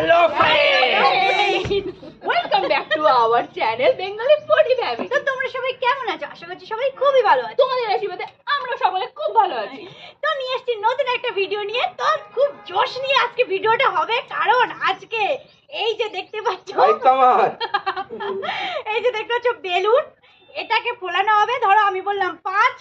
Hello friends, welcome back to our channel Bengali foodie family. তো তোমরা সবাই কেমন আছো? আশা করছি সবাই খুবই ভালো আছো। তোমাদের আশীর্বাদে আমরা সকলে খুব ভালো আছি। তো নিয়ে এসেছি নতুন একটা ভিডিও নিয়ে। তো খুব জোশ নিয়ে আজকে ভিডিওটা হবে, কারণ আজকে এই যে দেখতে পাচ্ছ এই যে দেখতে পাচ্ছ বেলুন, এটাকে ফোলানো হবে। ধরো আমি বললাম 5,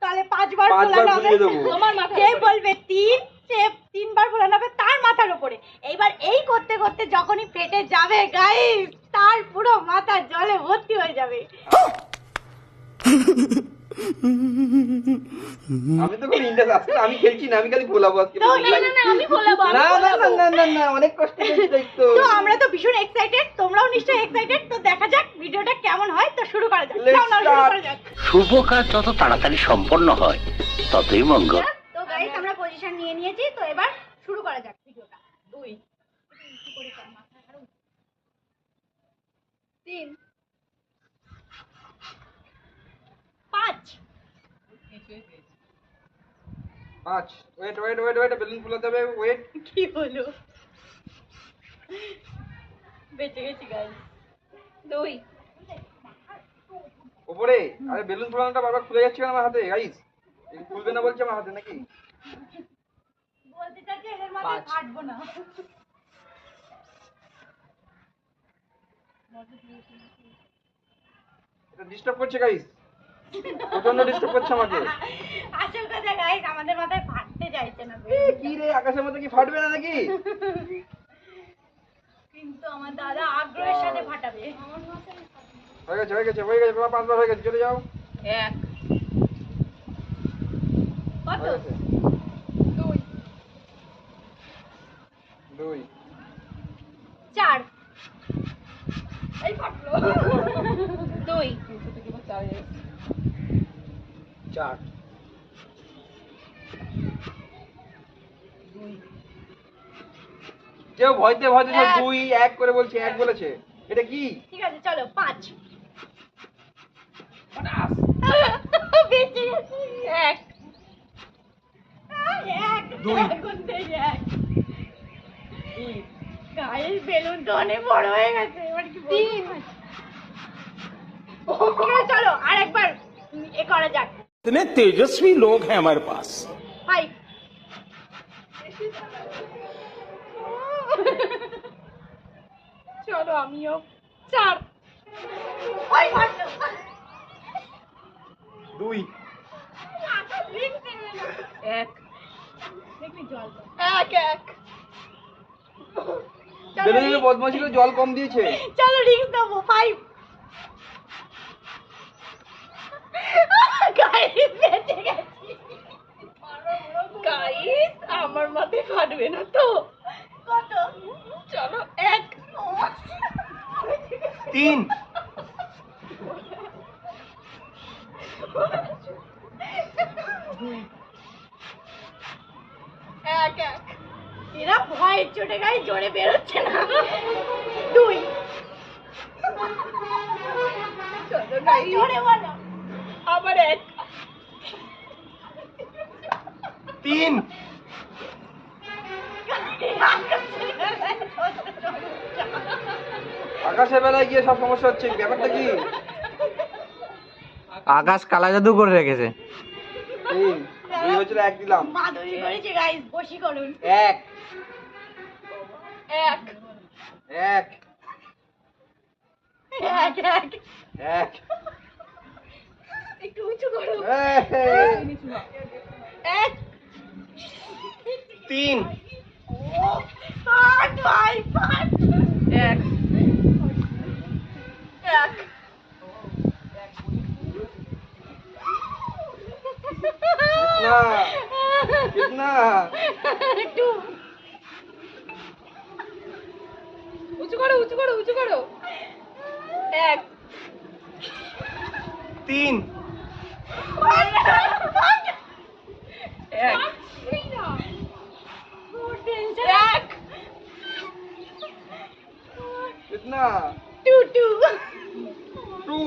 তাহলে 5 বার ফোলানো হবে। তোমার মাথা যে বলবে 3, সে 3 বার ফোলানো হবে তার মাথার উপরে। এইবার এই করতে করতে যখনই ফেটে যাবে গাইস, তার পুরো মাথা জলে ভর্তি হয়ে যাবে। আমি তো কোনো ইন্টারেস্ট আসছে আমি খেলছি না, আমি খালি ফোলাবো আজকে। তো না আমি ফোলাবো। না না না না না অনেক কষ্ট করছি তো। তো আমরা তো ভীষণ এক্সাইটেড, তোমরাও নিশ্চয়ই এক্সাইটেড। তো দেখা যাক ভিডিওটা কেমন হয়। তো শুরু করা যাক। শুরু করা যাক। শুভ কাজ যত তাড়াতাড়ি সম্পন্ন হয় ততই মঙ্গল। তো গাইস আমরা পজিশন নিয়ে নিয়েছি, তো এবার শুরু করা যাক ভিডিওটা। 2 3 5 5 wait wait wait wait balloon ফোলাতে হবে। ওয়েট কি হলো? বেঁচে গেছি গাইস। 2 উপরে। আরে বেলুন ফোলানোটা বারবার খুলে যাচ্ছে কেন আমার হাতে গাইস? এই খুলবে না বলছে আমার হাতে নাকি? বলতে চাচ্ছি এর মাথায় ফাটবো না। এটা ডিস্টার্ব করছে গাইস, প্রচন্ড ডিস্টার্ব করছে আমাকে। আসল কথা গাইস, আমাদের মাথায় ফাটতে চাইছে না। কি রে, আকাশের মধ্যে কি ফাটবে না নাকি? কিন্তু আমার দাদা আগ্রহের সাথে ফাটাবে। হয়ে গেছে হয়ে গেছে হয়ে গেছে, 5 বার হয়ে গেছে, চলে যাও। 1 কত? হয়ে গেছে। 2 2 4 এই ফাটলো। 2 4 কেউ ভয়তে ভয়তে 2 1 করে বলছে, 1 বলেছে। এটা কি? ঠিক আছে চলো 5 বেঁচে গেছি। 1 2 গায়ের বেলুন তো অনেক বড় হয়ে গেছে, এবার কি 3 চলো আর একবার এ করা যাক। इतने तेजस्वी लोग हैं हमारे पास। 5 চলো আমিও 4 ওই ফাটলো। 2 1 দেখবি জল 1 বেলুনের বদমাশি করে জল কম দিয়েছে। চলো রিংস দেবো। 5 গাইস বেঁচে গেছি। গাইস আমার মাথায় ফাটবে না তো? কত? চলো 1 3 1 এরা ভয়ের চোটে গায়ে জোরে বেরোচ্ছে না। 2 চলো গাইস জোরে বলো। আবার 1 3 আকাশের বেলায় গিয়ে সব সমস্যা হচ্ছে, ব্যাপারটা কি? আকাশ কালা জাদু করে রেখেছে। 3 2 হচ্ছে 1 দিলাম। মাধুরী করেছে গাইস, বসি করুন। 1 1 1 1 একটু উঁচু করো। 1 3 ফাট ভাই ফাট। 1 না কিতনা 2 উঁচু করো উঁচু করো উঁচু করো। 1 3 कितना 2 2 2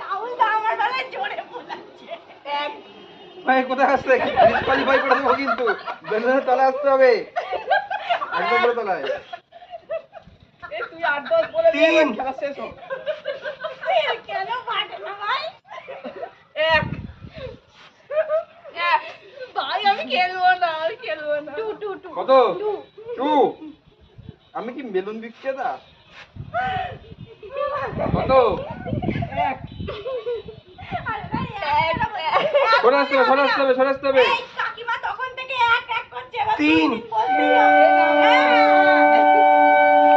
রাহুল দা আমার গলায় জোরে বলাচ্ছে। 1 ভাই কোথায় আসছে ডিসকোয়ালিফাই করে দেবো কিন্তু বেলুনের তলায় আসতে হবে একদম করে তলায় তুই 8-10 বলে দে, তিন। খেলা শেষ হোক। কেন পারবে না ভাই? এক। ভাই আমি খেলবো না, আমি খেলবো না। টু টু টু কত 2 আমি কি বেলুন বিক্রেতা কত এক। সরে আসতে হবে সরে আসতে হবে সরে আসতে হবে এই কাকিমা তখন থেকে এক এক করছে, এবার তিন। দুই দিন বলছিল।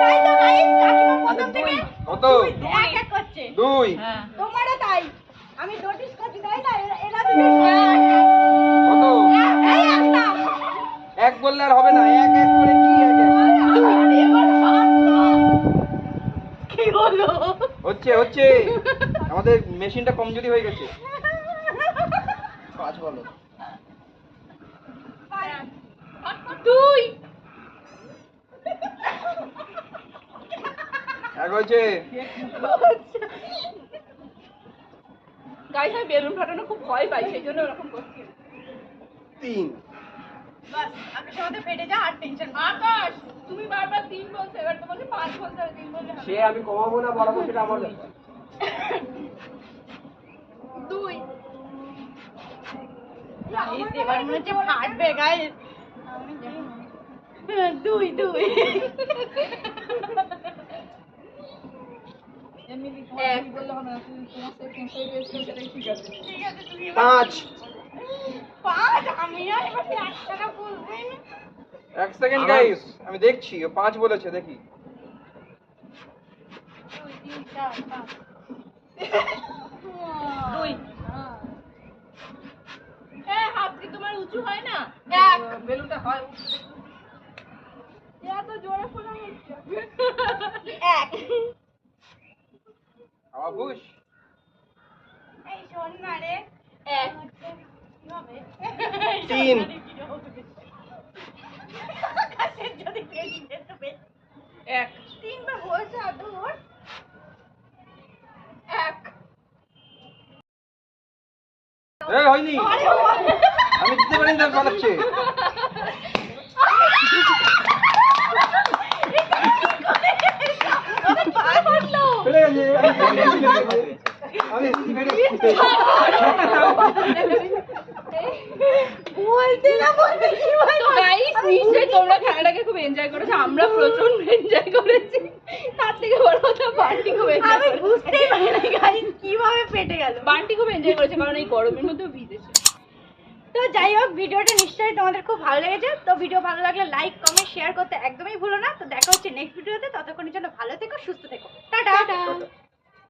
তাই তো guys, কাকিমা প্রথম থেকে কত এক এক করছে। 2 তোমারও তাই। আমি নোটিস করছি তাই না? এরা দুটো কত এই একটা। এক বললে আর হবে না এক এক করে কি এক এক এবার পারলো। কি হলো? হচ্ছে হচ্ছে আমাদের মেশিনটা কমজোরি হয়ে গেছে 5 বলো দুই। এক হয়েছে গাইস আমি বেলুন ফাটানো খুব ভয় পাই সেই জন্য এরকম করছি 3 বাস আকাশের মধ্যে ফেটে যা আর টেনশন আকাশ তুমি বারবার 3 বলছো, এবার তোমাকে 5 বলতে হবে, 3 বললে হবে। সে আমি কমাবো না বাড়াবো সেটা আমার ব্যাপার 2 এবার মনে হচ্ছে ফাটবে গাইস। দুই দুই। এমনি এক বললে হবে না, তুমি তোমার সেকেন্ড সেটাই ঠিক আছে। ঠিক আছে তুমি 5 পাঁচ। আমি আর এবার একটাটা বলবই না। 1 সেকেন্ড গাইস আমি দেখছি ও 5 বলেছে দেখি দুই তিন চার পাঁচ। দুই। হাত কি তোমার উঁচু হয় না? এক। বেলুনটা হয় এত জোরে ফোলা হচ্ছে। এক। হাওয়া বুশ এই শোন না রে। এক। কি হবে? 3 আকাশের যদি বেশি যেত বেশি। এক। তিনবার বলছে আর ধর। এক। এই হয়নি আরে ও। আমি দিতে পারিনি তার পালাচ্ছে ফেলে গেছে আমি বলতে না বলতে কি ভাই? তো গাইস নিশ্চয়ই তোমরা খেলাটাকে খুব এনজয় করেছো, আমরা প্রচন্ড এনজয় করেছি। তার থেকে বড় কথা বান্টি খুব আমি এনজয় করেছে। বুঝতেই পারি না গাইস কিভাবে ফেটে গেল। বান্টি খুব এনজয় করেছে কারণ এই গরমের মধ্যেও ভিজেছে। তো যাই হোক ভিডিওটা নিশ্চয়ই তোমাদের খুব ভালো লেগেছে। তো ভিডিও ভালো লাগলে লাইক কমেন্ট শেয়ার করতে একদমই ভুলো না। তো দেখা হচ্ছে নেক্সট ভিডিওতে, ততক্ষণের জন্য ভালো থেকো সুস্থ থেকো। টাটা।